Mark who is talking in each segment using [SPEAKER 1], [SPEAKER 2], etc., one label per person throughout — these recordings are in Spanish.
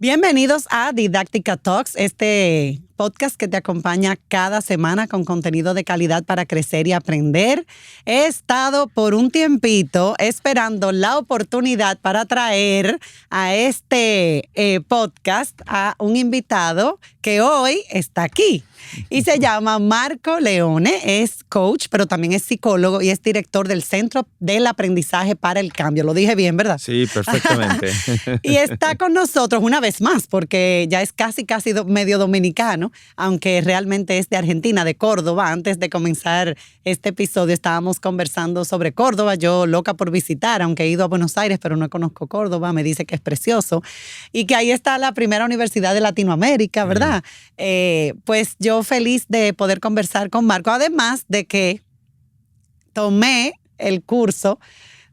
[SPEAKER 1] Bienvenidos a Didáctica Talks, este podcast que te acompaña cada semana con contenido de calidad para crecer y aprender. He estado por un tiempito esperando la oportunidad para traer a este podcast a un invitado que hoy está aquí y se llama Marco Leone. Es coach, pero también es psicólogo y es director del Centro del Aprendizaje para el Cambio. Lo dije bien, ¿verdad?
[SPEAKER 2] Sí, perfectamente.
[SPEAKER 1] Y está con nosotros una vez más, porque ya es casi medio dominicano, aunque realmente es de Argentina, de Córdoba. Antes de comenzar este episodio estábamos conversando sobre Córdoba. Yo loca por visitar, aunque he ido a Buenos Aires, pero no conozco Córdoba. Me dice que es precioso y que ahí está la primera universidad de Latinoamérica, ¿verdad? Pues yo feliz de poder conversar con Marco, además de que tomé el curso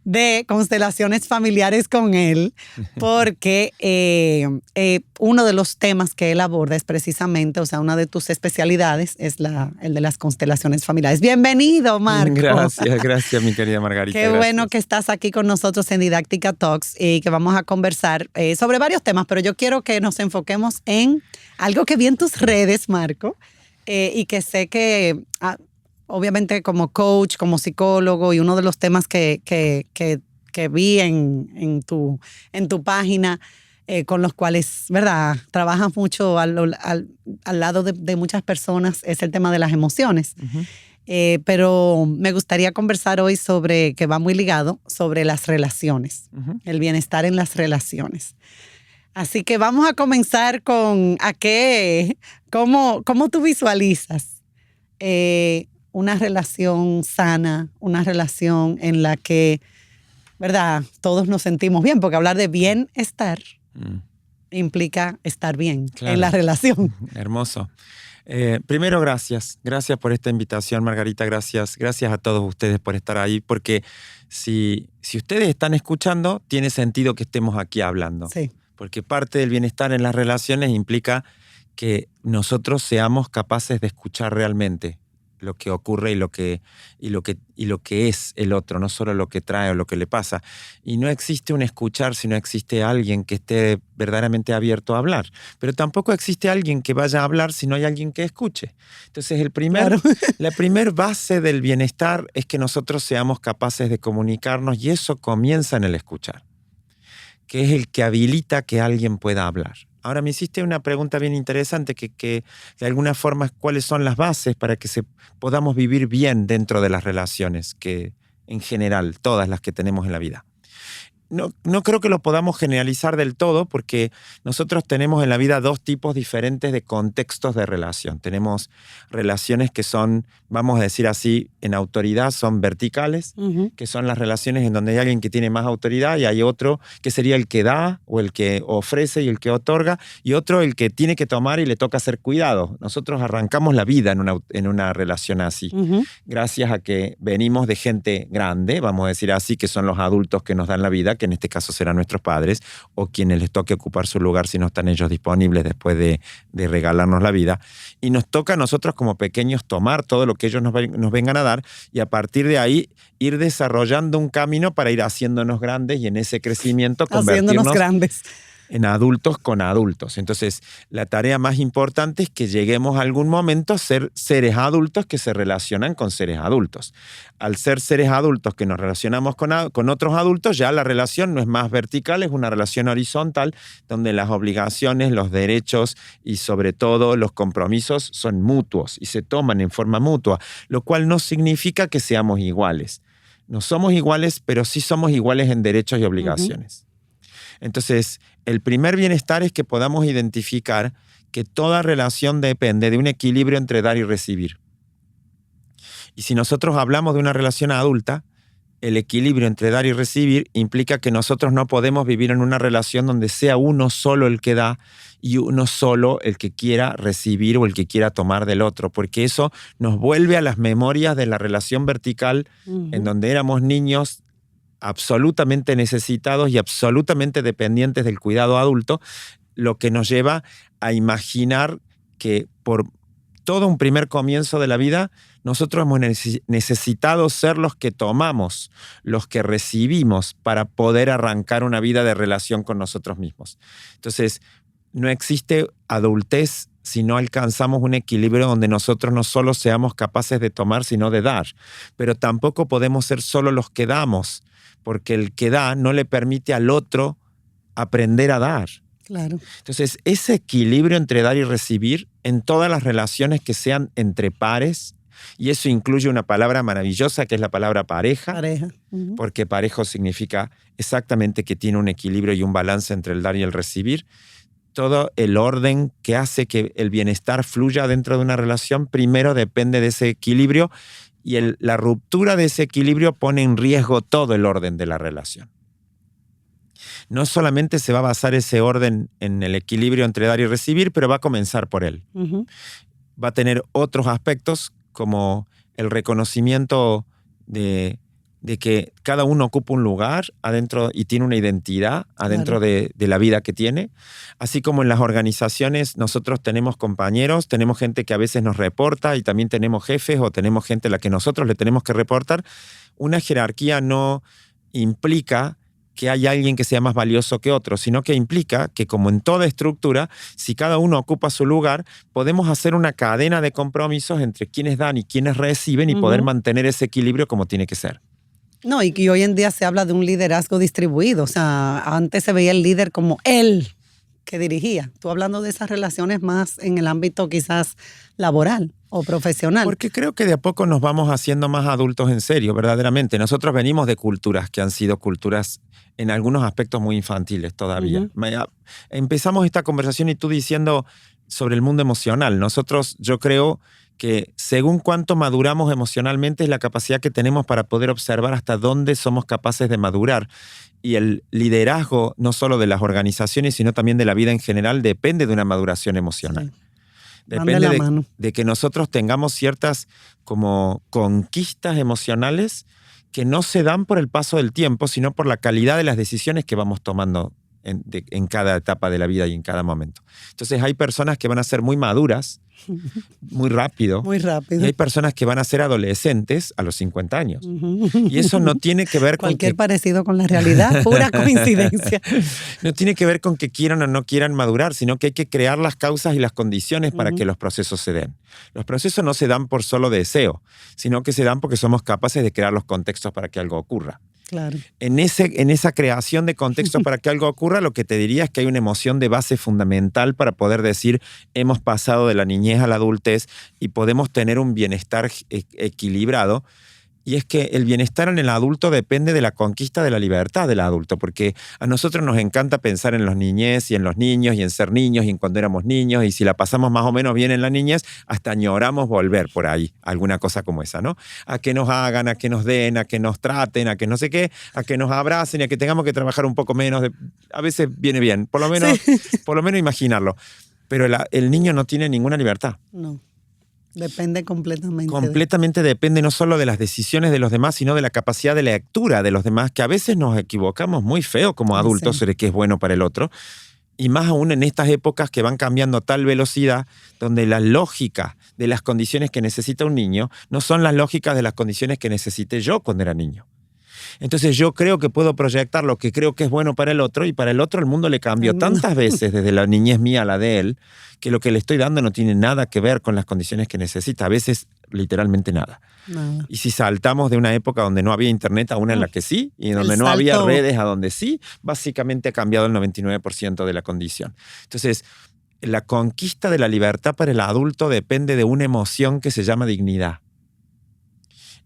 [SPEAKER 1] de constelaciones familiares con él, porque uno de los temas que él aborda es precisamente, o sea, una de tus especialidades es el de las constelaciones familiares. Bienvenido, Marco.
[SPEAKER 2] Gracias, mi querida Margarita.
[SPEAKER 1] Qué bueno que estás aquí con nosotros en Didáctica Talks y que vamos a conversar sobre varios temas, pero yo quiero que nos enfoquemos en algo que vi en tus redes, Marco, y que sé que obviamente como coach, como psicólogo, y uno de los temas que vi en tu página, con los cuales, ¿verdad?, trabajas mucho al lado de muchas personas, es el tema de las emociones. Uh-huh. Pero me gustaría conversar hoy sobre, que va muy ligado, sobre las relaciones, uh-huh, el bienestar en las relaciones. Así que vamos a comenzar con ¿cómo tú visualizas una relación sana, una relación en la que, ¿verdad?, todos nos sentimos bien? Porque hablar de bienestar implica estar bien, claro, en la relación.
[SPEAKER 2] Hermoso. Primero, gracias. Gracias por esta invitación, Margarita. Gracias a todos ustedes por estar ahí, porque si ustedes están escuchando, tiene sentido que estemos aquí hablando.
[SPEAKER 1] Sí.
[SPEAKER 2] Porque parte del bienestar en las relaciones implica que nosotros seamos capaces de escuchar realmente lo que ocurre y lo que es el otro, no solo lo que trae o lo que le pasa. Y no existe un escuchar si no existe alguien que esté verdaderamente abierto a hablar. Pero tampoco existe alguien que vaya a hablar si no hay alguien que escuche. Entonces la primer base del bienestar es que nosotros seamos capaces de comunicarnos, y eso comienza en el escuchar, que es el que habilita que alguien pueda hablar. Ahora me hiciste una pregunta bien interesante que de alguna forma, ¿cuáles son las bases para que podamos vivir bien dentro de las relaciones, que en general, todas las que tenemos en la vida? No creo que lo podamos generalizar del todo, porque nosotros tenemos en la vida dos tipos diferentes de contextos de relación. Tenemos relaciones que son, vamos a decir así, en autoridad, son verticales, uh-huh, que son las relaciones en donde hay alguien que tiene más autoridad y hay otro que sería el que da o el que ofrece y el que otorga, y otro el que tiene que tomar y le toca hacer cuidado. Nosotros arrancamos la vida en una relación así, uh-huh, gracias a que venimos de gente grande, vamos a decir así, que son los adultos que nos dan la vida, que en este caso serán nuestros padres, o quienes les toque ocupar su lugar si no están ellos disponibles después de regalarnos la vida. Y nos toca a nosotros como pequeños tomar todo lo que ellos nos vengan a dar, y a partir de ahí ir desarrollando un camino para ir haciéndonos grandes, y en ese crecimiento convertirnos
[SPEAKER 1] grandes
[SPEAKER 2] en adultos con adultos. Entonces, la tarea más importante es que lleguemos a algún momento a ser seres adultos que se relacionan con seres adultos. Al ser seres adultos que nos relacionamos con otros adultos, ya la relación no es más vertical, es una relación horizontal, donde las obligaciones, los derechos y sobre todo los compromisos son mutuos y se toman en forma mutua, lo cual no significa que seamos iguales. No somos iguales, pero sí somos iguales en derechos y obligaciones. Uh-huh. Entonces, el primer bienestar es que podamos identificar que toda relación depende de un equilibrio entre dar y recibir. Y si nosotros hablamos de una relación adulta, el equilibrio entre dar y recibir implica que nosotros no podemos vivir en una relación donde sea uno solo el que da y uno solo el que quiera recibir o el que quiera tomar del otro, porque eso nos vuelve a las memorias de la relación vertical, uh-huh, en donde éramos niños absolutamente necesitados y absolutamente dependientes del cuidado adulto, lo que nos lleva a imaginar que por todo un primer comienzo de la vida, nosotros hemos necesitado ser los que tomamos, los que recibimos para poder arrancar una vida de relación con nosotros mismos. Entonces, no existe adultez si no alcanzamos un equilibrio donde nosotros no solo seamos capaces de tomar, sino de dar. Pero tampoco podemos ser solo los que damos, porque el que da no le permite al otro aprender a dar.
[SPEAKER 1] Claro.
[SPEAKER 2] Entonces, ese equilibrio entre dar y recibir en todas las relaciones que sean entre pares, y eso incluye una palabra maravillosa que es la palabra pareja.
[SPEAKER 1] Pareja.
[SPEAKER 2] Porque parejo significa exactamente que tiene un equilibrio y un balance entre el dar y el recibir. Todo el orden que hace que el bienestar fluya dentro de una relación primero depende de ese equilibrio y la ruptura de ese equilibrio pone en riesgo todo el orden de la relación. No solamente se va a basar ese orden en el equilibrio entre dar y recibir, pero va a comenzar por él. Va a tener otros aspectos como el reconocimiento de que cada uno ocupa un lugar adentro y tiene una identidad adentro de la vida que tiene. Así como en las organizaciones nosotros tenemos compañeros, tenemos gente que a veces nos reporta y también tenemos jefes o tenemos gente a la que nosotros le tenemos que reportar. Una jerarquía no implica que hay alguien que sea más valioso que otro, sino que implica que, como en toda estructura, si cada uno ocupa su lugar, podemos hacer una cadena de compromisos entre quienes dan y quienes reciben y poder mantener ese equilibrio como tiene que ser.
[SPEAKER 1] No, y hoy en día se habla de un liderazgo distribuido. O sea, antes se veía el líder como él que dirigía. Tú hablando de esas relaciones más en el ámbito quizás laboral o profesional.
[SPEAKER 2] Porque creo que de a poco nos vamos haciendo más adultos en serio, verdaderamente. Nosotros venimos de culturas que han sido culturas en algunos aspectos muy infantiles todavía. Empezamos esta conversación y tú diciendo sobre el mundo emocional. Yo creo que según cuánto maduramos emocionalmente es la capacidad que tenemos para poder observar hasta dónde somos capaces de madurar. Y el liderazgo, no solo de las organizaciones, sino también de la vida en general, depende de una maduración emocional. Sí. Depende de que nosotros tengamos ciertas como conquistas emocionales que no se dan por el paso del tiempo, sino por la calidad de las decisiones que vamos tomando en cada etapa de la vida y en cada momento. Entonces hay personas que van a ser muy maduras, muy rápido.
[SPEAKER 1] Muy rápido.
[SPEAKER 2] Y hay personas que van a ser adolescentes a los 50 años. Y eso no tiene que ver con
[SPEAKER 1] cualquier parecido con la realidad, pura coincidencia.
[SPEAKER 2] No tiene que ver con que quieran o no quieran madurar, sino que hay que crear las causas y las condiciones para que los procesos se den. Los procesos no se dan por solo deseo, sino que se dan porque somos capaces de crear los contextos para que algo ocurra.
[SPEAKER 1] Claro.
[SPEAKER 2] En esa creación de contextos para que algo ocurra, lo que te diría es que hay una emoción de base fundamental para poder decir hemos pasado de la niñez a la adultez y podemos tener un bienestar equilibrado. Y es que el bienestar en el adulto depende de la conquista de la libertad del adulto, porque a nosotros nos encanta pensar en los niñez y en los niños y en ser niños y en cuando éramos niños, y si la pasamos más o menos bien en la niñez, hasta añoramos volver por ahí, alguna cosa como esa, ¿no? A que nos hagan, a que nos den, a que nos traten, a que no sé qué, a que nos abracen y a que tengamos que trabajar un poco menos. A veces viene bien, por lo menos imaginarlo. Pero el niño no tiene ninguna libertad.
[SPEAKER 1] No. Depende completamente.
[SPEAKER 2] Completamente depende no solo de las decisiones de los demás, sino de la capacidad de lectura de los demás, que a veces nos equivocamos muy feo como adultos sobre qué es bueno para el otro. Y más aún en estas épocas que van cambiando a tal velocidad, donde la lógica de las condiciones que necesita un niño no son las lógicas de las condiciones que necesité yo cuando era niño. Entonces yo creo que puedo proyectar lo que creo que es bueno para el otro, y para el otro el mundo le cambió tantas veces desde la niñez mía a la de él, que lo que le estoy dando no tiene nada que ver con las condiciones que necesita, a veces literalmente nada. Y si saltamos de una época donde no había internet a una en la que sí, y donde no había redes a donde sí, básicamente ha cambiado el 99% de la condición. Entonces, la conquista de la libertad para el adulto depende de una emoción que se llama dignidad.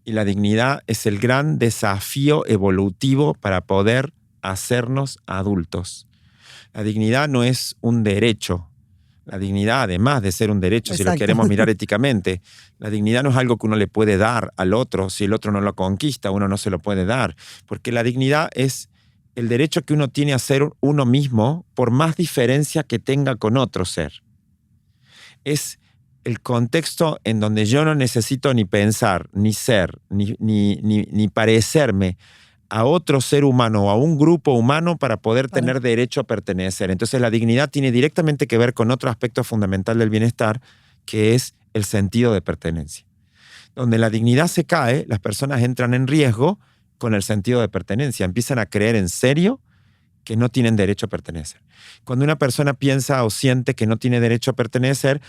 [SPEAKER 2] Y la dignidad es el gran desafío evolutivo para poder hacernos adultos. La dignidad no es un derecho. La dignidad, además de ser un derecho, si lo queremos mirar éticamente, la dignidad no es algo que uno le puede dar al otro. Si el otro no lo conquista, uno no se lo puede dar. Porque la dignidad es el derecho que uno tiene a ser uno mismo por más diferencia que tenga con otro ser. Es el contexto en donde yo no necesito ni pensar, ni ser, ni parecerme a otro ser humano o a un grupo humano para poder tener derecho a pertenecer. Entonces la dignidad tiene directamente que ver con otro aspecto fundamental del bienestar, que es el sentido de pertenencia. Donde la dignidad se cae, las personas entran en riesgo con el sentido de pertenencia. Empiezan a creer en serio que no tienen derecho a pertenecer. Cuando una persona piensa o siente que no tiene derecho a pertenecer,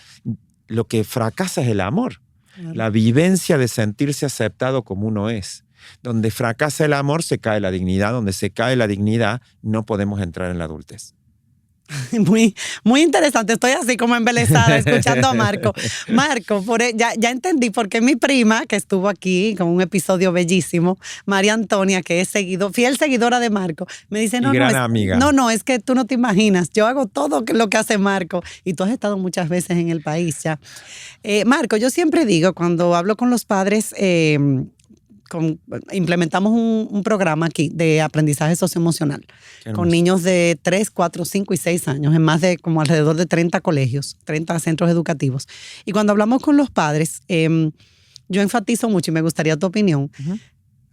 [SPEAKER 2] lo que fracasa es el amor. Claro. La vivencia de sentirse aceptado como uno es. Donde fracasa el amor, se cae la dignidad. Donde se cae la dignidad, no podemos entrar en la adultez.
[SPEAKER 1] Muy, muy interesante. Estoy así como embelesada escuchando a Marco. Marco, ya entendí por qué mi prima, que estuvo aquí con un episodio bellísimo, María Antonia, que es fiel seguidora de Marco, me dice,
[SPEAKER 2] amiga.
[SPEAKER 1] No, es que tú no te imaginas. Yo hago todo lo que hace Marco. Y tú has estado muchas veces en el país ya. Marco, yo siempre digo, cuando hablo con los padres, implementamos un programa aquí de aprendizaje socioemocional con niños de 3, 4, 5 y 6 años en más de como alrededor de 30 colegios, 30 centros educativos. Y cuando hablamos con los padres, yo enfatizo mucho y me gustaría tu opinión.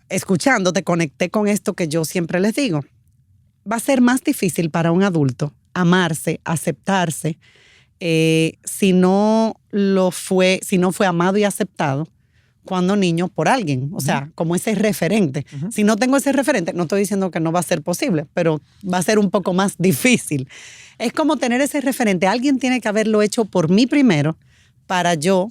[SPEAKER 1] Escuchándote, conecté con esto que yo siempre les digo. Va a ser más difícil para un adulto amarse, aceptarse, si no fue amado y aceptado cuando niño por alguien, o sea, como ese referente. Si no tengo ese referente, no estoy diciendo que no va a ser posible, pero va a ser un poco más difícil. Es como tener ese referente. Alguien tiene que haberlo hecho por mí primero para yo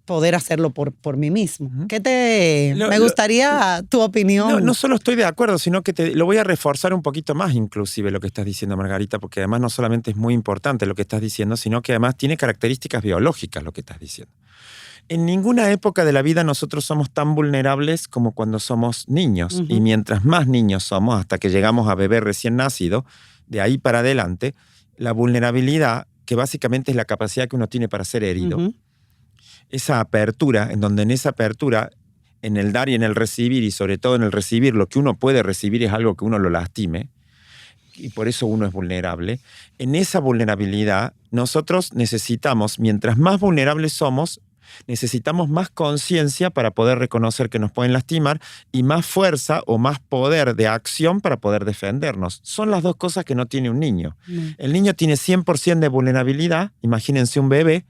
[SPEAKER 1] poder hacerlo por mí mismo. Me gustaría tu opinión.
[SPEAKER 2] No solo estoy de acuerdo, sino que lo voy a reforzar un poquito más inclusive lo que estás diciendo, Margarita, porque además no solamente es muy importante lo que estás diciendo, sino que además tiene características biológicas lo que estás diciendo. En ninguna época de la vida nosotros somos tan vulnerables como cuando somos niños. Y mientras más niños somos, hasta que llegamos a bebé recién nacido, de ahí para adelante, la vulnerabilidad, que básicamente es la capacidad que uno tiene para ser herido, esa apertura, en esa apertura, en el dar y en el recibir, y sobre todo en el recibir, lo que uno puede recibir es algo que uno lo lastime, y por eso uno es vulnerable. En esa vulnerabilidad, nosotros necesitamos, mientras más vulnerables somos, necesitamos más conciencia para poder reconocer que nos pueden lastimar y más fuerza o más poder de acción para poder defendernos. Son las dos cosas que no tiene un niño. El niño tiene 100% de vulnerabilidad, imagínense un bebé,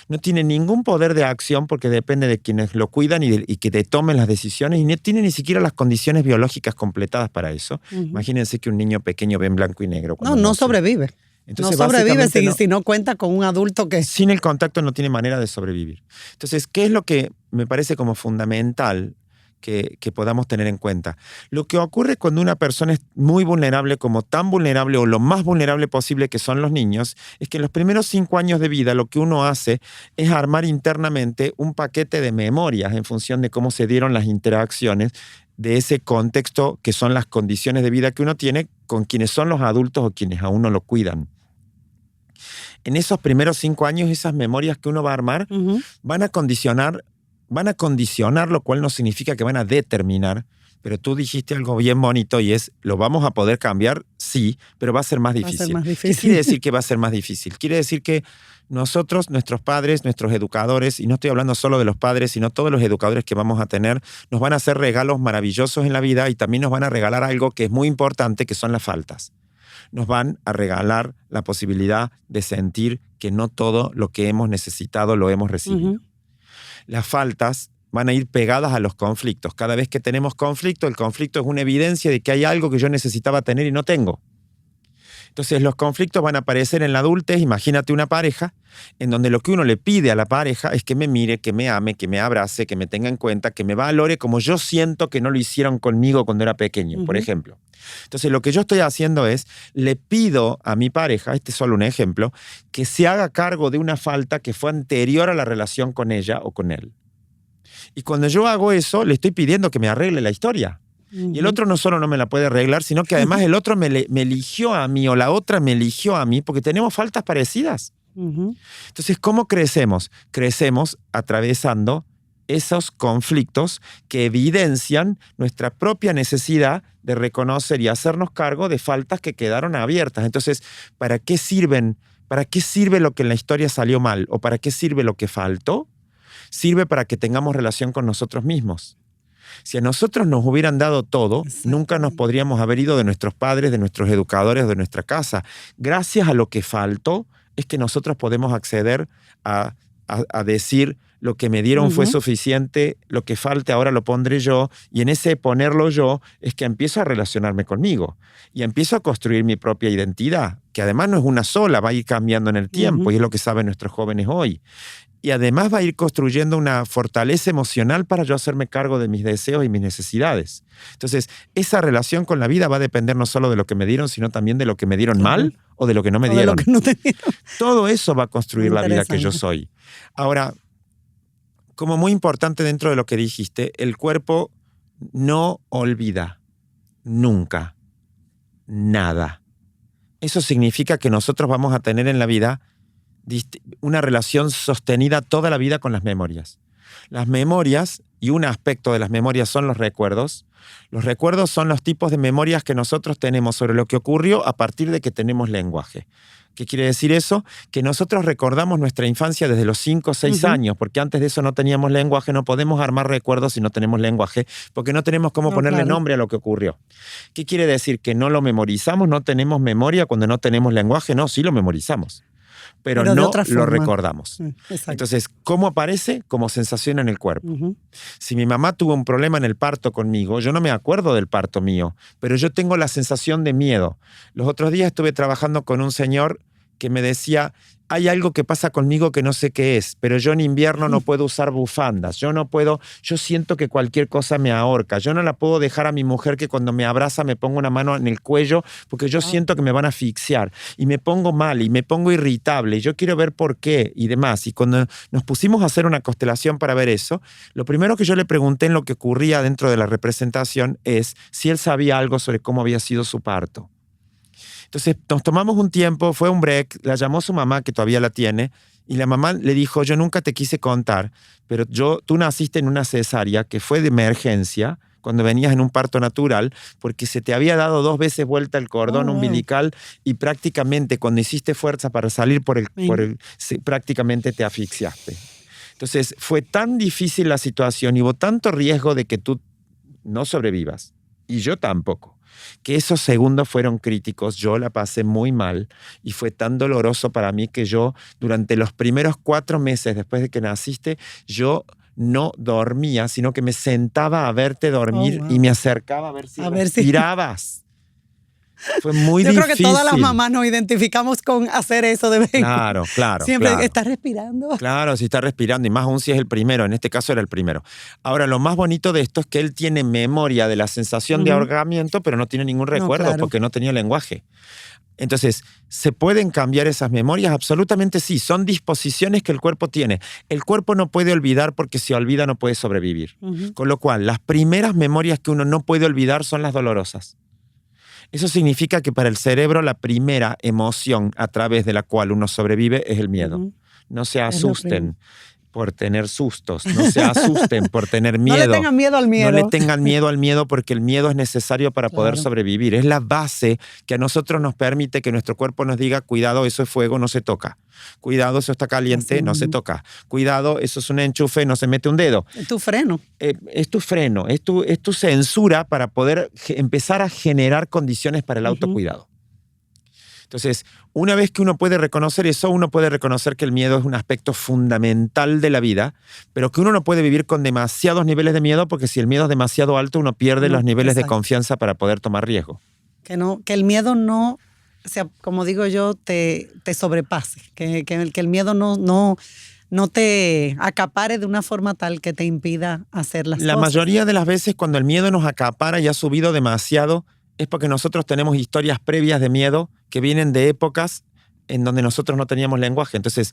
[SPEAKER 2] no tiene ningún poder de acción porque depende de quienes lo cuidan y que te tomen las decisiones y no tiene ni siquiera las condiciones biológicas completadas para eso. Imagínense que un niño pequeño ve en blanco y negro.
[SPEAKER 1] No sobrevive. Entonces, no sobrevive si no cuenta con un adulto que...
[SPEAKER 2] Sin el contacto no tiene manera de sobrevivir. Entonces, ¿qué es lo que me parece como fundamental que podamos tener en cuenta? Lo que ocurre cuando una persona es muy vulnerable, como tan vulnerable o lo más vulnerable posible que son los niños, es que en los primeros 5 años de vida lo que uno hace es armar internamente un paquete de memorias en función de cómo se dieron las interacciones de ese contexto que son las condiciones de vida que uno tiene con quienes son los adultos o quienes a uno lo cuidan. En esos primeros 5 años, esas memorias que uno va a armar van a condicionar, lo cual no significa que van a determinar, pero tú dijiste algo bien bonito y es, ¿lo vamos a poder cambiar? Sí, pero va a ser más difícil. ¿Qué quiere decir que va a ser más difícil? Quiere decir que nosotros, nuestros padres, nuestros educadores, y no estoy hablando solo de los padres, sino todos los educadores que vamos a tener, nos van a hacer regalos maravillosos en la vida y también nos van a regalar algo que es muy importante, que son las faltas. Nos van a regalar la posibilidad de sentir que no todo lo que hemos necesitado lo hemos recibido. Las faltas van a ir pegadas a los conflictos. Cada vez que tenemos conflicto, el conflicto es una evidencia de que hay algo que yo necesitaba tener y no tengo. Entonces los conflictos van a aparecer en la adultez. Imagínate una pareja en donde lo que uno le pide a la pareja es que me mire, que me ame, que me abrace, que me tenga en cuenta, que me valore como yo siento que no lo hicieron conmigo cuando era pequeño, por ejemplo. Entonces lo que yo estoy haciendo es, le pido a mi pareja, este es solo un ejemplo, que se haga cargo de una falta que fue anterior a la relación con ella o con él. Y cuando yo hago eso, le estoy pidiendo que me arregle la historia. Y el otro no solo no me la puede arreglar, sino que además el otro me eligió a mí o la otra me eligió a mí porque tenemos faltas parecidas. Entonces, ¿cómo crecemos? Crecemos atravesando esos conflictos que evidencian nuestra propia necesidad de reconocer y hacernos cargo de faltas que quedaron abiertas. Entonces, ¿para qué sirven? ¿Para qué sirve lo que en la historia salió mal? ¿O para qué sirve lo que faltó? Sirve para que tengamos relación con nosotros mismos. Si a nosotros nos hubieran dado todo, nunca nos podríamos haber ido de nuestros padres, de nuestros educadores, de nuestra casa. Gracias a lo que faltó, es que nosotros podemos acceder a decir, lo que me dieron fue suficiente, lo que falte ahora lo pondré yo, y en ese ponerlo yo es que empiezo a relacionarme conmigo y empiezo a construir mi propia identidad, que además no es una sola, va a ir cambiando en el tiempo y es lo que saben nuestros jóvenes hoy. Y además va a ir construyendo una fortaleza emocional para yo hacerme cargo de mis deseos y mis necesidades. Entonces, esa relación con la vida va a depender no solo de lo que me dieron, sino también de lo que me dieron mal o de lo que no me dieron.
[SPEAKER 1] De lo que no te dieron.
[SPEAKER 2] Todo eso va a construir la vida que yo soy. Ahora, como muy importante dentro de lo que dijiste, el cuerpo no olvida nunca nada. Eso significa que nosotros vamos a tener en la vida una relación sostenida toda la vida con las memorias. Las memorias, y un aspecto de las memorias son los recuerdos. Los recuerdos son los tipos de memorias que nosotros tenemos sobre lo que ocurrió a partir de que tenemos lenguaje. ¿Qué quiere decir eso? Que nosotros recordamos nuestra infancia desde los 5 o 6 años, porque antes de eso no teníamos lenguaje, no podemos armar recuerdos si no tenemos lenguaje, porque no tenemos cómo ponerle nombre a lo que ocurrió. ¿Qué quiere decir? Que no lo memorizamos, no tenemos memoria cuando no tenemos lenguaje. No, sí lo memorizamos, pero no lo recordamos.
[SPEAKER 1] Exacto.
[SPEAKER 2] Entonces, ¿cómo aparece? Como sensación en el cuerpo. Si mi mamá tuvo un problema en el parto conmigo, yo no me acuerdo del parto mío, pero yo tengo la sensación de miedo. Los otros días estuve trabajando con un señor que me decía, hay algo que pasa conmigo que no sé qué es, pero yo en invierno no puedo usar bufandas, yo siento que cualquier cosa me ahorca, yo no la puedo dejar a mi mujer que cuando me abraza me ponga una mano en el cuello porque yo siento que me van a asfixiar y me pongo mal y me pongo irritable y yo quiero ver por qué y demás. Y cuando nos pusimos a hacer una constelación para ver eso, lo primero que yo le pregunté en lo que ocurría dentro de la representación es si él sabía algo sobre cómo había sido su parto. Entonces nos tomamos un tiempo, fue un break, la llamó su mamá, que todavía la tiene, y la mamá le dijo, yo nunca te quise contar, pero tú naciste en una cesárea que fue de emergencia, cuando venías en un parto natural, porque se te había dado 2 veces vuelta el cordón umbilical y prácticamente cuando hiciste fuerza para salir prácticamente te asfixiaste. Entonces fue tan difícil la situación y hubo tanto riesgo de que tú no sobrevivas, y yo tampoco, que esos segundos fueron críticos. Yo la pasé muy mal y fue tan doloroso para mí que yo durante los primeros 4 meses después de que naciste, yo no dormía, sino que me sentaba a verte dormir y me acercaba a ver si respirabas. Fue muy difícil.
[SPEAKER 1] Yo creo que todas las mamás nos identificamos con hacer eso de vez en
[SPEAKER 2] cuando. Claro.
[SPEAKER 1] Siempre está respirando.
[SPEAKER 2] Claro, sí está respirando, y más aún si es el primero. En este caso era el primero. Ahora, lo más bonito de esto es que él tiene memoria de la sensación de ahorcamiento, pero no tiene ningún recuerdo porque no tenía lenguaje. Entonces, ¿se pueden cambiar esas memorias? Absolutamente sí. Son disposiciones que el cuerpo tiene. El cuerpo no puede olvidar porque si olvida no puede sobrevivir. Con lo cual, las primeras memorias que uno no puede olvidar son las dolorosas. Eso significa que para el cerebro la primera emoción a través de la cual uno sobrevive es el miedo. No se asusten por tener sustos, no se asusten por tener miedo.
[SPEAKER 1] No le tengan miedo al miedo.
[SPEAKER 2] No le tengan miedo al miedo porque el miedo es necesario para poder sobrevivir. Es la base que a nosotros nos permite que nuestro cuerpo nos diga, cuidado, eso es fuego, no se toca. Cuidado, eso está caliente, no se toca. Cuidado, eso es un enchufe, no se mete un dedo.
[SPEAKER 1] Es tu freno.
[SPEAKER 2] Es tu freno, es tu censura para poder empezar a generar condiciones para el autocuidado. Entonces, una vez que uno puede reconocer eso, uno puede reconocer que el miedo es un aspecto fundamental de la vida, pero que uno no puede vivir con demasiados niveles de miedo, porque si el miedo es demasiado alto, uno pierde los niveles de confianza para poder tomar riesgo.
[SPEAKER 1] Que el miedo no, o sea, como digo yo, te sobrepase, que el miedo no te acapare de una forma tal que te impida hacer las cosas.
[SPEAKER 2] La mayoría de las veces cuando el miedo nos acapara y ha subido demasiado, es porque nosotros tenemos historias previas de miedo que vienen de épocas en donde nosotros no teníamos lenguaje. Entonces,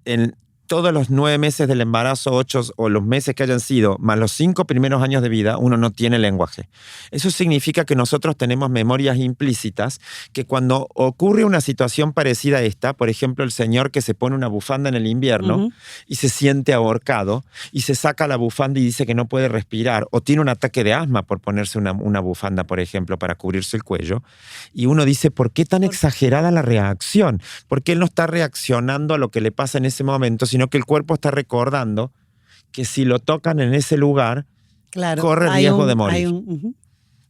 [SPEAKER 2] en todos los 9 meses del embarazo, 8 o los meses que hayan sido, más los 5 primeros años de vida, uno no tiene lenguaje. Eso significa que nosotros tenemos memorias implícitas que cuando ocurre una situación parecida a esta, por ejemplo, el señor que se pone una bufanda en el invierno y se siente ahorcado y se saca la bufanda y dice que no puede respirar, o tiene un ataque de asma por ponerse una bufanda, por ejemplo, para cubrirse el cuello, y uno dice, ¿por qué tan exagerada la reacción? ¿Por qué él no está reaccionando a lo que le pasa en ese momento, sino que el cuerpo está recordando que si lo tocan en ese lugar, corre riesgo de morir?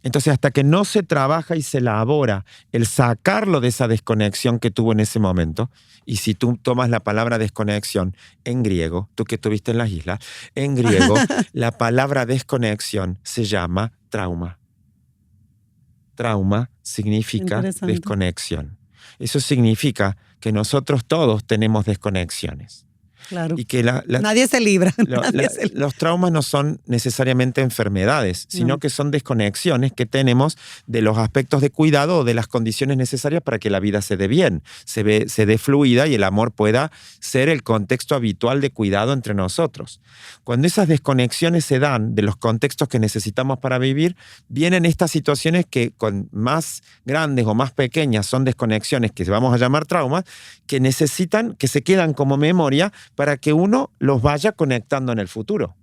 [SPEAKER 2] Entonces, hasta que no se trabaja y se elabora el sacarlo de esa desconexión que tuvo en ese momento, y si tú tomas la palabra desconexión en griego, tú que estuviste en las islas, en griego la palabra desconexión se llama trauma. Trauma significa desconexión. Eso significa que nosotros todos tenemos desconexiones.
[SPEAKER 1] Claro.
[SPEAKER 2] Y que
[SPEAKER 1] nadie se libra.
[SPEAKER 2] Los traumas no son necesariamente enfermedades, sino que son desconexiones que tenemos de los aspectos de cuidado o de las condiciones necesarias para que la vida se dé bien, se dé fluida y el amor pueda ser el contexto habitual de cuidado entre nosotros. Cuando esas desconexiones se dan de los contextos que necesitamos para vivir, vienen estas situaciones que con más grandes o más pequeñas son desconexiones que vamos a llamar traumas, que necesitan, que se quedan como memoria para que uno los vaya conectando en el futuro.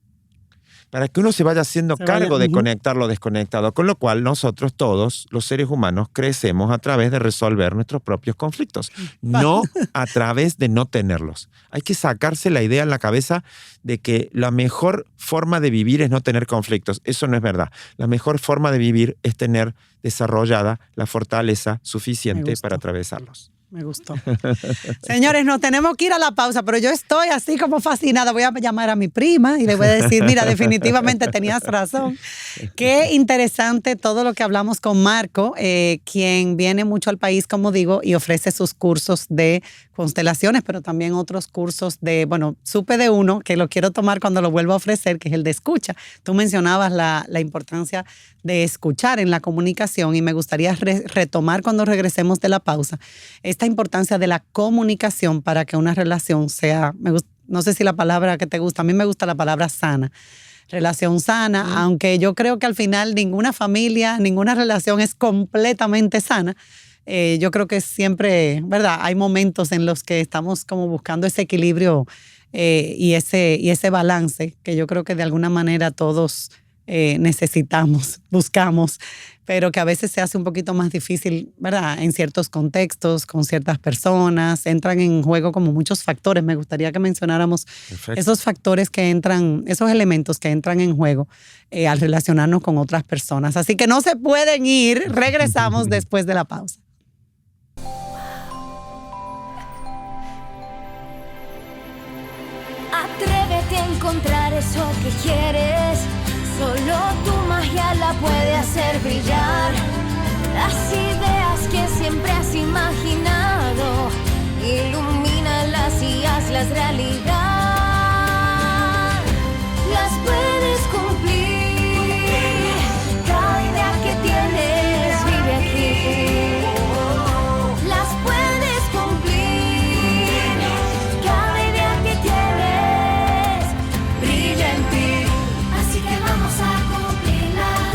[SPEAKER 2] Para que uno se vaya haciendo cargo de conectar lo desconectado. Con lo cual nosotros todos, los seres humanos, crecemos a través de resolver nuestros propios conflictos. No a través de no tenerlos. Hay que sacarse la idea en la cabeza de que la mejor forma de vivir es no tener conflictos. Eso no es verdad. La mejor forma de vivir es tener desarrollada la fortaleza suficiente para atravesarlos.
[SPEAKER 1] Me gustó. Señores, nos tenemos que ir a la pausa, pero yo estoy así como fascinada. Voy a llamar a mi prima y le voy a decir, mira, definitivamente tenías razón. Qué interesante todo lo que hablamos con Marco, quien viene mucho al país, como digo, y ofrece sus cursos de constelaciones, pero también otros cursos de, bueno, supe de uno que lo quiero tomar cuando lo vuelva a ofrecer, que es el de escucha. Tú mencionabas la importancia de escuchar en la comunicación y me gustaría retomar cuando regresemos de la pausa esta importancia de la comunicación para que una relación sea, no sé si la palabra que te gusta, a mí me gusta la palabra sana. Relación sana, aunque yo creo que al final ninguna familia, ninguna relación es completamente sana. Yo creo que siempre, ¿verdad? Hay momentos en los que estamos como buscando ese equilibrio y ese balance que yo creo que de alguna manera todos necesitamos, buscamos, pero que a veces se hace un poquito más difícil, ¿verdad? En ciertos contextos, con ciertas personas, entran en juego como muchos factores. Me gustaría que mencionáramos esos factores que entran, esos elementos que entran en juego al relacionarnos con otras personas. Así que no se pueden ir, regresamos después de la pausa.
[SPEAKER 3] Atrévete a encontrar eso que quieres. Solo tu magia la puede hacer brillar. Las ideas que siempre has imaginado, ilumínalas y hazlas realidad. Las puedes cumplir. Cada idea que tienes vive aquí. Las puedes cumplir. Cada idea que tienes brilla en ti. Así que vamos a cumplirlas.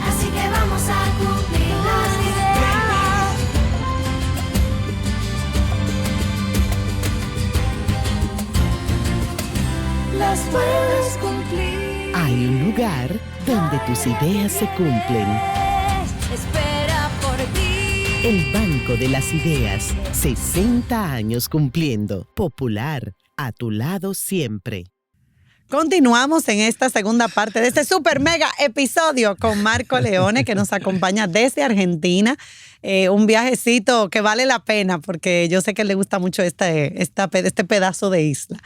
[SPEAKER 3] Así que vamos a cumplir las ideas. Las puedes cumplir.
[SPEAKER 4] Hay un lugar donde tus ideas se cumplen.
[SPEAKER 3] Espera por ti.
[SPEAKER 4] El Banco de las Ideas. 60 años cumpliendo. Popular. A tu lado siempre.
[SPEAKER 1] Continuamos en esta segunda parte de este super mega episodio con Marco Leone, que nos acompaña desde Argentina. Un viajecito que vale la pena porque yo sé que le gusta mucho este pedazo de isla.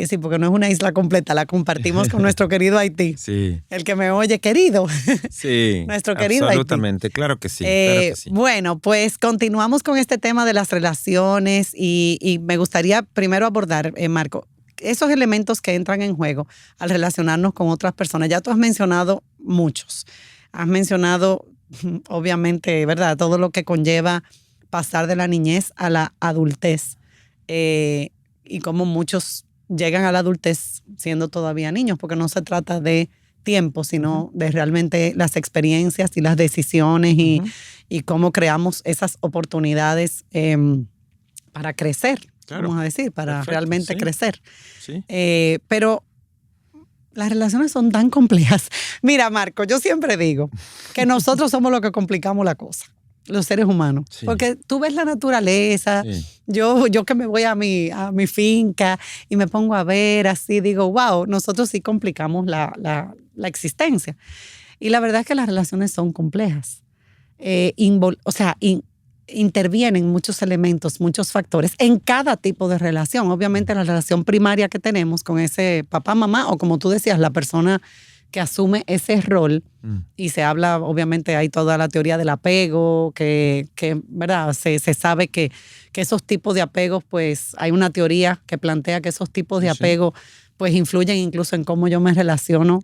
[SPEAKER 1] Sí, porque no es una isla completa, la compartimos con nuestro querido Haití.
[SPEAKER 2] Sí.
[SPEAKER 1] El que me oye, querido.
[SPEAKER 2] Sí.
[SPEAKER 1] Nuestro querido
[SPEAKER 2] absolutamente, Haití. Claro que sí. Claro que sí.
[SPEAKER 1] Bueno, pues continuamos con este tema de las relaciones y me gustaría primero abordar, Marco, esos elementos que entran en juego al relacionarnos con otras personas. Ya tú has mencionado muchos. Has mencionado, obviamente, ¿verdad? Todo lo que conlleva pasar de la niñez a la adultez y cómo muchos llegan a la adultez siendo todavía niños, porque no se trata de tiempo, sino de realmente las experiencias y las decisiones y cómo creamos esas oportunidades para crecer,
[SPEAKER 2] claro.
[SPEAKER 1] vamos a decir, para realmente crecer.
[SPEAKER 2] Sí.
[SPEAKER 1] Pero las relaciones son tan complejas. Mira, Marco, yo siempre digo que nosotros somos los que complicamos la cosa. los seres humanos.
[SPEAKER 2] Sí.
[SPEAKER 1] Porque tú ves la naturaleza,
[SPEAKER 2] Sí.
[SPEAKER 1] yo que me voy a mi finca y me pongo a ver así, digo, wow, nosotros sí complicamos la existencia. Y la verdad es que las relaciones son complejas. Intervienen muchos elementos, muchos factores en cada tipo de relación. Obviamente la relación primaria que tenemos con ese papá, mamá, o como tú decías, la persona que asume ese rol, y se habla, obviamente hay toda la teoría del apego, que ¿verdad? Se sabe que esos tipos de apegos, pues hay una teoría que plantea que esos tipos de apego pues influyen incluso en cómo yo me relaciono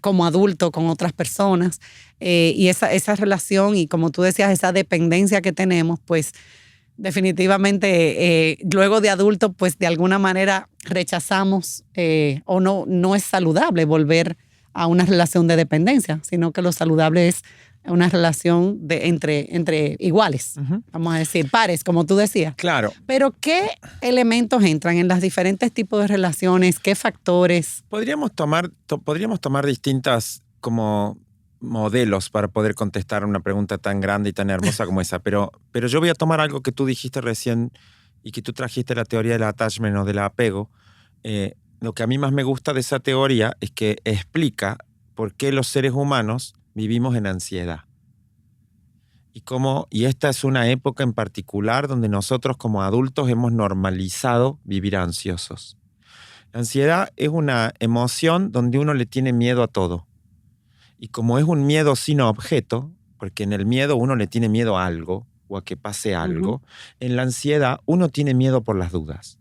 [SPEAKER 1] como adulto con otras personas. Y esa relación y como tú decías, esa dependencia que tenemos, pues definitivamente luego de adulto, pues de alguna manera rechazamos o no es saludable volver a una relación de dependencia, sino que lo saludable es una relación entre iguales, vamos a decir, pares, como tú decías.
[SPEAKER 2] Claro.
[SPEAKER 1] Pero ¿qué elementos entran en los diferentes tipos de relaciones? ¿Qué factores?
[SPEAKER 2] Podríamos tomar distintas como modelos para poder contestar una pregunta tan grande y tan hermosa como esa, pero yo voy a tomar algo que tú dijiste recién y que tú trajiste, la teoría del attachment o del apego. Lo que a mí más me gusta de esa teoría es que explica por qué los seres humanos vivimos en ansiedad. Y esta es una época en particular donde nosotros como adultos hemos normalizado vivir ansiosos. La ansiedad es una emoción donde uno le tiene miedo a todo. Y como es un miedo sin objeto, porque en el miedo uno le tiene miedo a algo o a que pase algo, en la ansiedad uno tiene miedo por las dudas.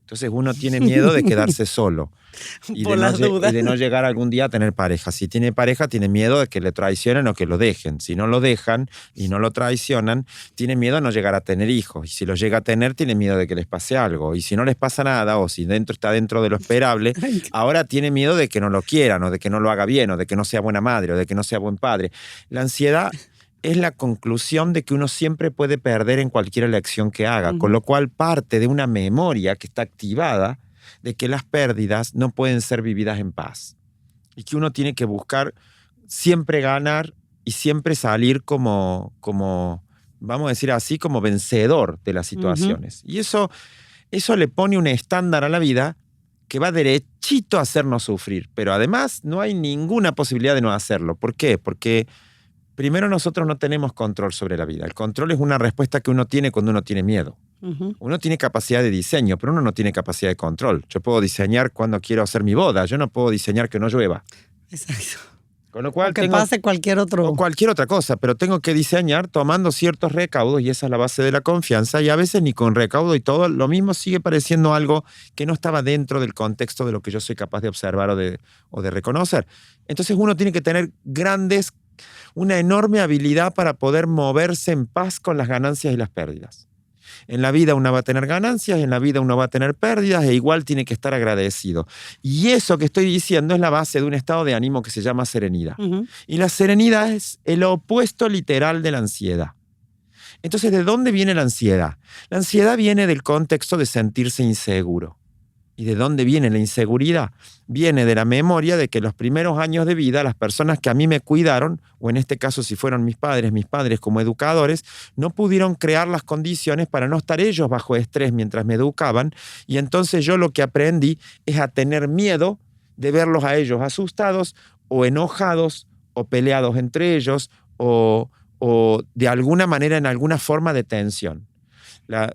[SPEAKER 2] Entonces uno tiene miedo de quedarse solo y de no llegar algún día a tener pareja. Si tiene pareja, tiene miedo de que le traicionen o que lo dejen. Si no lo dejan y no lo traicionan, tiene miedo a no llegar a tener hijos. Y si los llega a tener, tiene miedo de que les pase algo. Y si no les pasa nada o si está dentro de lo esperable, ahora tiene miedo de que no lo quieran o de que no lo haga bien o de que no sea buena madre o de que no sea buen padre. La ansiedad es la conclusión de que uno siempre puede perder en cualquier elección que haga, con lo cual parte de una memoria que está activada de que las pérdidas no pueden ser vividas en paz y que uno tiene que buscar siempre ganar y siempre salir como vamos a decir así, como vencedor de las situaciones. Y eso le pone un estándar a la vida que va derechito a hacernos sufrir, pero además no hay ninguna posibilidad de no hacerlo. ¿Por qué? Porque primero, nosotros no tenemos control sobre la vida. El control es una respuesta que uno tiene cuando uno tiene miedo. Uno tiene capacidad de diseño, pero uno no tiene capacidad de control. Yo puedo diseñar cuando quiero hacer mi boda. Yo no puedo diseñar que no llueva.
[SPEAKER 1] Exacto.
[SPEAKER 2] Con lo cual
[SPEAKER 1] o que pase cualquier
[SPEAKER 2] otra cosa, pero tengo que diseñar tomando ciertos recaudos y esa es la base de la confianza y a veces ni con recaudo y todo, lo mismo sigue pareciendo algo que no estaba dentro del contexto de lo que yo soy capaz de observar o de reconocer. Entonces uno tiene que tener una enorme habilidad para poder moverse en paz con las ganancias y las pérdidas. En la vida uno va a tener ganancias, en la vida uno va a tener pérdidas e igual tiene que estar agradecido. Y eso que estoy diciendo es la base de un estado de ánimo que se llama serenidad. Y la serenidad es el opuesto literal de la ansiedad. Entonces, ¿de dónde viene la ansiedad? La ansiedad viene del contexto de sentirse inseguro. ¿Y de dónde viene la inseguridad? Viene de la memoria de que los primeros años de vida, las personas que a mí me cuidaron, o en este caso si fueron mis padres como educadores, no pudieron crear las condiciones para no estar ellos bajo estrés mientras me educaban. Y entonces yo lo que aprendí es a tener miedo de verlos a ellos asustados o enojados o peleados entre ellos o de alguna manera en alguna forma de tensión.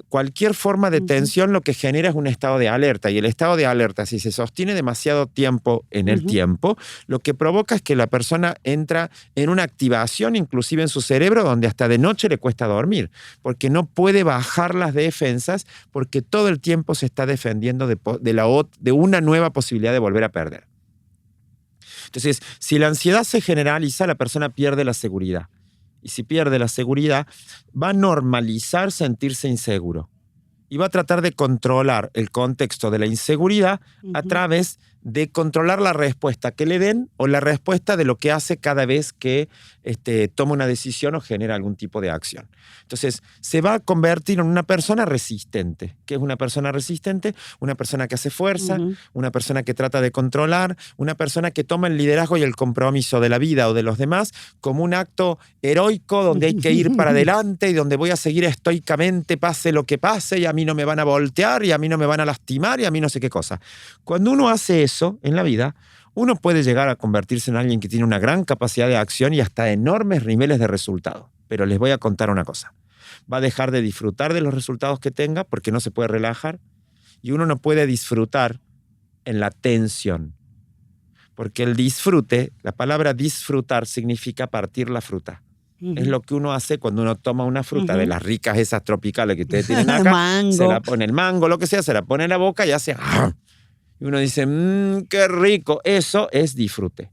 [SPEAKER 2] Cualquier forma de tensión lo que genera es un estado de alerta y el estado de alerta, si se sostiene demasiado tiempo en el tiempo, lo que provoca es que la persona entra en una activación inclusive en su cerebro donde hasta de noche le cuesta dormir porque no puede bajar las defensas porque todo el tiempo se está defendiendo de una nueva posibilidad de volver a perder. Entonces, si la ansiedad se generaliza, la persona pierde la seguridad. Y si pierde la seguridad, va a normalizar sentirse inseguro. Y va a tratar de controlar el contexto de la inseguridad a través de controlar la respuesta que le den o la respuesta de lo que hace cada vez que toma una decisión o genera algún tipo de acción. Entonces, se va a convertir en una persona resistente. ¿Qué es una persona resistente? Una persona que hace fuerza, una persona que trata de controlar, una persona que toma el liderazgo y el compromiso de la vida o de los demás como un acto heroico donde hay que ir para adelante y donde voy a seguir estoicamente pase lo que pase y a mí no me van a voltear y a mí no me van a lastimar y a mí no sé qué cosa. Cuando uno hace eso en la vida, uno puede llegar a convertirse en alguien que tiene una gran capacidad de acción y hasta enormes niveles de resultado. Pero les voy a contar una cosa. Va a dejar de disfrutar de los resultados que tenga porque no se puede relajar y uno no puede disfrutar en la tensión. Porque el disfrute, la palabra disfrutar significa partir la fruta. Es lo que uno hace cuando uno toma una fruta de las ricas esas tropicales que ustedes tienen acá,
[SPEAKER 1] mango.
[SPEAKER 2] se la pone el mango, lo que sea, se la pone en la boca y hace... Y uno dice, qué rico. Eso es disfrute.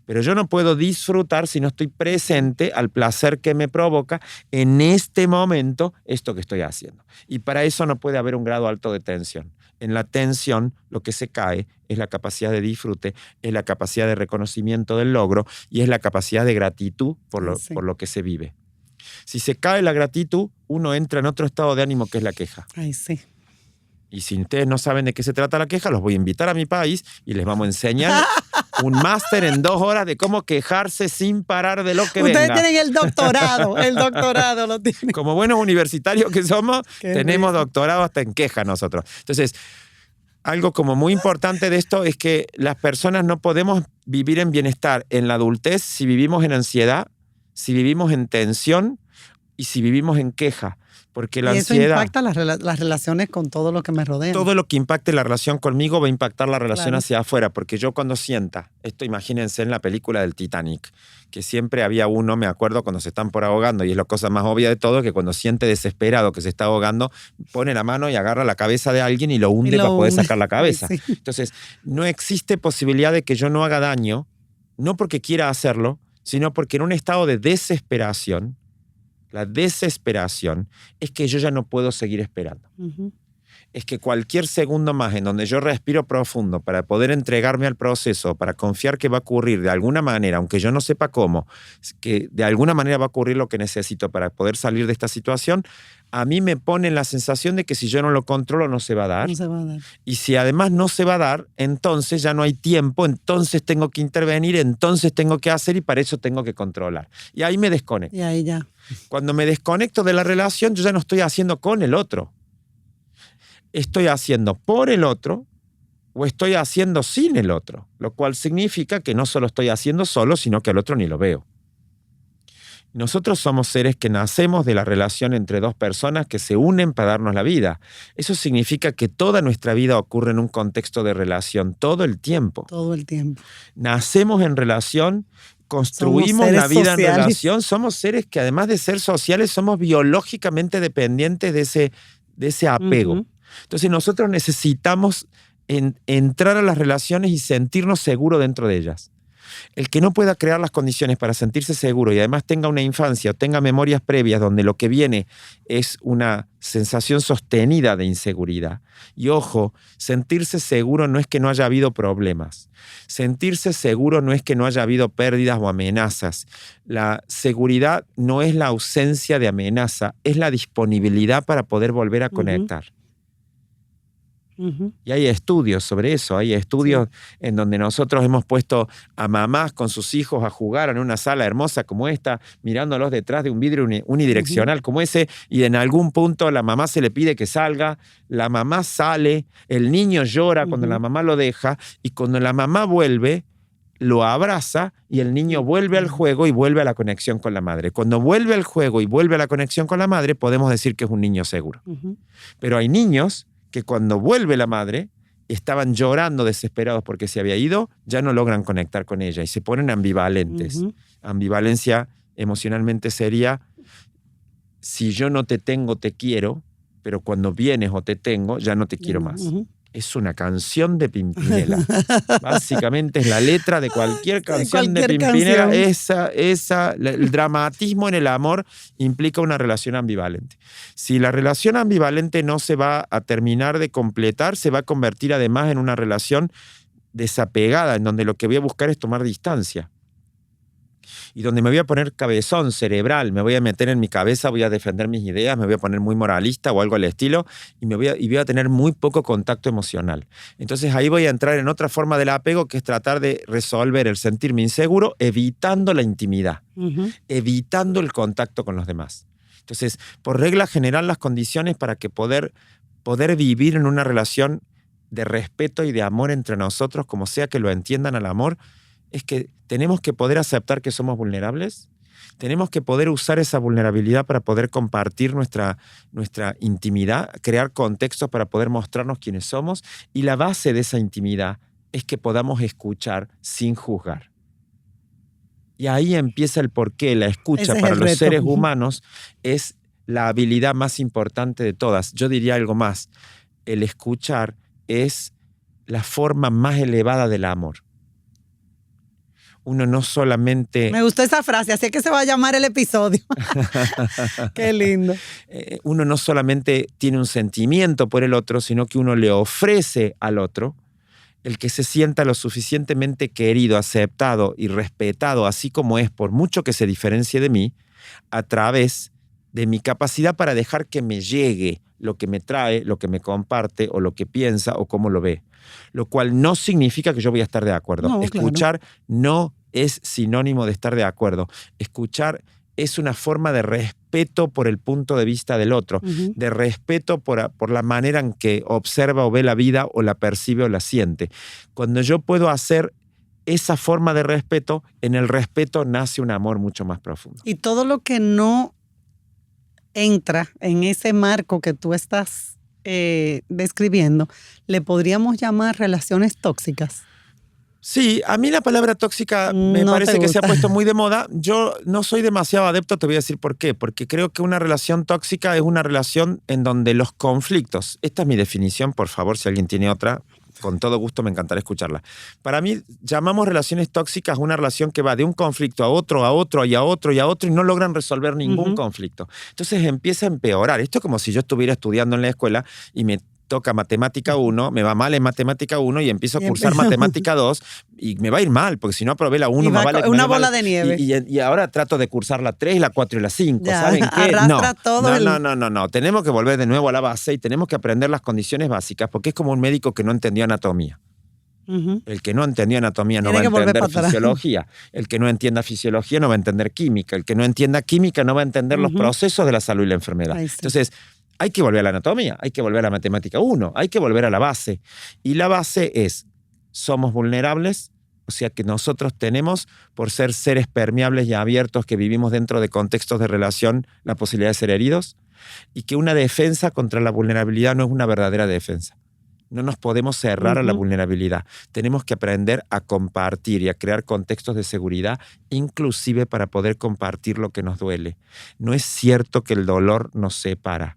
[SPEAKER 2] Pero yo no puedo disfrutar si no estoy presente al placer que me provoca en este momento esto que estoy haciendo. Y para eso no puede haber un grado alto de tensión. En la tensión lo que se cae es la capacidad de disfrute, es la capacidad de reconocimiento del logro y es la capacidad de gratitud por lo que se vive. Si se cae la gratitud, uno entra en otro estado de ánimo que es la queja.
[SPEAKER 1] Ay, sí.
[SPEAKER 2] Y si ustedes no saben de qué se trata la queja, los voy a invitar a mi país y les vamos a enseñar un máster en 2 horas de cómo quejarse sin parar de lo que venga.
[SPEAKER 1] Ustedes tienen el doctorado lo tienen.
[SPEAKER 2] Como buenos universitarios que somos, tenemos
[SPEAKER 1] rico.
[SPEAKER 2] doctorado hasta en queja nosotros. Entonces, algo como muy importante de esto es que las personas no podemos vivir en bienestar en la adultez si vivimos en ansiedad, si vivimos en tensión y si vivimos en queja. Porque la ansiedad...
[SPEAKER 1] eso impacta las relaciones con todo lo que me rodea.
[SPEAKER 2] Todo lo que impacte la relación conmigo va a impactar la relación
[SPEAKER 1] Claro.
[SPEAKER 2] hacia afuera. Porque yo cuando sienta, esto imagínense en la película del Titanic, que siempre había uno, me acuerdo, cuando se están por ahogando, y es la cosa más obvia de todo, que cuando siente desesperado que se está ahogando, pone la mano y agarra la cabeza de alguien y lo hunde para poder sacar la cabeza.
[SPEAKER 1] Ay, sí.
[SPEAKER 2] Entonces, no existe posibilidad de que yo no haga daño, no porque quiera hacerlo, sino porque en un estado de desesperación, la desesperación es que yo ya no puedo seguir esperando. Es que cualquier segundo más en donde yo respiro profundo para poder entregarme al proceso, para confiar que va a ocurrir de alguna manera, aunque yo no sepa cómo, que de alguna manera va a ocurrir lo que necesito para poder salir de esta situación, a mí me pone la sensación de que si yo no lo controlo no se va a dar.
[SPEAKER 1] No se va a dar.
[SPEAKER 2] Y si además no se va a dar, entonces ya no hay tiempo, entonces tengo que intervenir, entonces tengo que hacer y para eso tengo que controlar. Y ahí me desconecto.
[SPEAKER 1] Y ahí ya.
[SPEAKER 2] Cuando me desconecto de la relación, yo ya no estoy haciendo con el otro. Estoy haciendo por el otro o estoy haciendo sin el otro, lo cual significa que no solo estoy haciendo solo, sino que al otro ni lo veo. Nosotros somos seres que nacemos de la relación entre 2 personas que se unen para darnos la vida. Eso significa que toda nuestra vida ocurre en un contexto de relación todo el tiempo.
[SPEAKER 1] Todo el tiempo.
[SPEAKER 2] Nacemos en relación, construimos
[SPEAKER 1] seres
[SPEAKER 2] la vida
[SPEAKER 1] sociales.
[SPEAKER 2] en relación. Somos seres que además de ser sociales, somos biológicamente dependientes de ese apego. Entonces nosotros necesitamos entrar a las relaciones y sentirnos seguros dentro de ellas. El que no pueda crear las condiciones para sentirse seguro y además tenga una infancia o tenga memorias previas donde lo que viene es una sensación sostenida de inseguridad. Y ojo, sentirse seguro no es que no haya habido problemas. Sentirse seguro no es que no haya habido pérdidas o amenazas. La seguridad no es la ausencia de amenaza, es la disponibilidad para poder volver a conectar. Y hay estudios sobre eso, hay estudios en donde nosotros hemos puesto a mamás con sus hijos a jugar en una sala hermosa como esta, mirándolos detrás de un vidrio unidireccional como ese, y en algún punto la mamá se le pide que salga, la mamá sale, el niño llora cuando la mamá lo deja, y cuando la mamá vuelve, lo abraza y el niño vuelve al juego y vuelve a la conexión con la madre. Cuando vuelve al juego y vuelve a la conexión con la madre, podemos decir que es un niño seguro. Pero hay niños que cuando vuelve la madre, estaban llorando desesperados porque se había ido, ya no logran conectar con ella y se ponen ambivalentes. Ambivalencia emocionalmente sería, si yo no te tengo, te quiero, pero cuando vienes o te tengo, ya no te quiero más. Es una canción de Pimpinela. Básicamente es la letra de cualquier canción de Pimpinela. El dramatismo en el amor implica una relación ambivalente. Si la relación ambivalente no se va a terminar de completar, se va a convertir además en una relación desapegada, en donde lo que voy a buscar es tomar distancia. Y donde me voy a poner cabezón cerebral, me voy a meter en mi cabeza, voy a defender mis ideas, me voy a poner muy moralista o algo al estilo, y voy a tener muy poco contacto emocional. Entonces ahí voy a entrar en otra forma del apego, que es tratar de resolver el sentirme inseguro, evitando la intimidad, evitando el contacto con los demás. Entonces, por regla general, las condiciones para que poder vivir en una relación de respeto y de amor entre nosotros, como sea que lo entiendan al amor, es que tenemos que poder aceptar que somos vulnerables, tenemos que poder usar esa vulnerabilidad para poder compartir nuestra intimidad, crear contextos para poder mostrarnos quiénes somos, y la base de esa intimidad es que podamos escuchar sin juzgar. Y ahí empieza el porqué. La escucha para los seres humanos es la habilidad más importante de todas. Yo diría algo más. El escuchar es la forma más elevada del amor. Uno no solamente...
[SPEAKER 1] Me gustó esa frase, así es que se va a llamar el episodio. Qué lindo.
[SPEAKER 2] Uno no solamente tiene un sentimiento por el otro, sino que uno le ofrece al otro el que se sienta lo suficientemente querido, aceptado y respetado, así como es, por mucho que se diferencie de mí, a través de mi capacidad para dejar que me llegue lo que me trae, lo que me comparte, o lo que piensa, o cómo lo ve. Lo cual no significa que yo voy a estar de acuerdo.
[SPEAKER 1] No,
[SPEAKER 2] Escuchar
[SPEAKER 1] claro.
[SPEAKER 2] no es sinónimo de estar de acuerdo. Escuchar es una forma de respeto por el punto de vista del otro, de respeto por la manera en que observa o ve la vida, o la percibe o la siente. Cuando yo puedo hacer esa forma de respeto, en el respeto nace un amor mucho más profundo.
[SPEAKER 1] Y todo lo que no entra en ese marco que tú estás describiendo, le podríamos llamar relaciones tóxicas.
[SPEAKER 2] Sí, a mí la palabra tóxica me parece que se ha puesto muy de moda. Yo no soy demasiado adepto, te voy a decir por qué. Porque creo que una relación tóxica es una relación en donde los conflictos, esta es mi definición, por favor, si alguien tiene otra, con todo gusto me encantará escucharla. Para mí, llamamos relaciones tóxicas una relación que va de un conflicto a otro, a otro, y a otro, y a otro, y no logran resolver ningún conflicto. Entonces empieza a empeorar. Esto es como si yo estuviera estudiando en la escuela y me toca matemática 1, me va mal en matemática 1 y empiezo a cursar matemática 2 y me va a ir mal, porque si no aprobé la 1, más vale que
[SPEAKER 1] una bola de nieve.
[SPEAKER 2] Y ahora trato de cursar la 3, la 4 y la 5.
[SPEAKER 1] Ya,
[SPEAKER 2] ¿saben qué?
[SPEAKER 1] No.
[SPEAKER 2] Tenemos que volver de nuevo a la base y tenemos que aprender las condiciones básicas, porque es como un médico que no entendió anatomía. El que no entendió anatomía no va a entender fisiología. El que no entienda fisiología no va a entender química. El que no entienda química no va a entender los procesos de la salud y la enfermedad. Entonces, hay que volver a la anatomía, hay que volver a la matemática 1, hay que volver a la base. Y la base es, somos vulnerables, o sea que nosotros tenemos, por ser seres permeables y abiertos que vivimos dentro de contextos de relación, la posibilidad de ser heridos, y que una defensa contra la vulnerabilidad no es una verdadera defensa. No nos podemos cerrar a la vulnerabilidad. Tenemos que aprender a compartir y a crear contextos de seguridad, inclusive para poder compartir lo que nos duele. No es cierto que el dolor nos separa.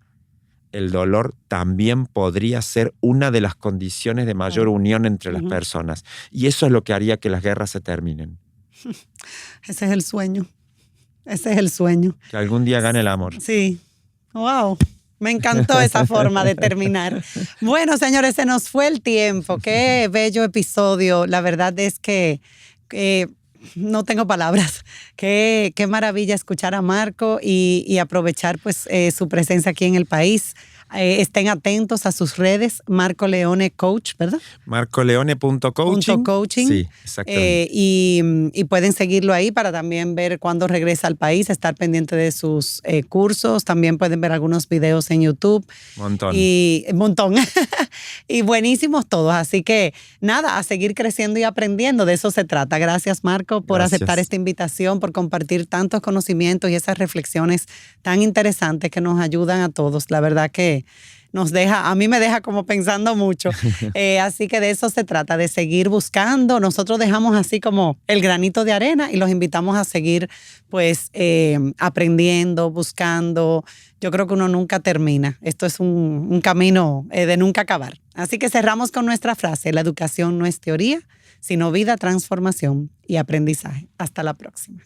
[SPEAKER 2] El dolor también podría ser una de las condiciones de mayor unión entre las personas. Y eso es lo que haría que las guerras se terminen.
[SPEAKER 1] Ese es el sueño. Ese es el sueño.
[SPEAKER 2] Que algún día gane el amor.
[SPEAKER 1] Sí. Wow. Me encantó esa forma de terminar. Bueno, señores, se nos fue el tiempo. Qué bello episodio. La verdad es que no tengo palabras. Qué maravilla escuchar a Marco y aprovechar pues su presencia aquí en el país. Estén atentos a sus redes, Marco Leone Coach, ¿verdad?
[SPEAKER 2] marcoleone.coaching. Sí, exactamente.
[SPEAKER 1] Y pueden seguirlo ahí para también ver cuándo regresa al país, estar pendiente de sus cursos. También pueden ver algunos videos en YouTube.
[SPEAKER 2] Montón.
[SPEAKER 1] Montón. Y buenísimos todos. Así que nada, a seguir creciendo y aprendiendo. De eso se trata. Gracias, Marco, por aceptar esta invitación, por compartir tantos conocimientos y esas reflexiones tan interesantes que nos ayudan a todos. La verdad que a mí me deja como pensando mucho. Así que de eso se trata, de seguir buscando. Nosotros dejamos así como el granito de arena y los invitamos a seguir pues aprendiendo, buscando. Yo creo que uno nunca termina. Esto es un camino de nunca acabar. Así que cerramos con nuestra frase: la educación no es teoría, sino vida, transformación y aprendizaje. Hasta la próxima.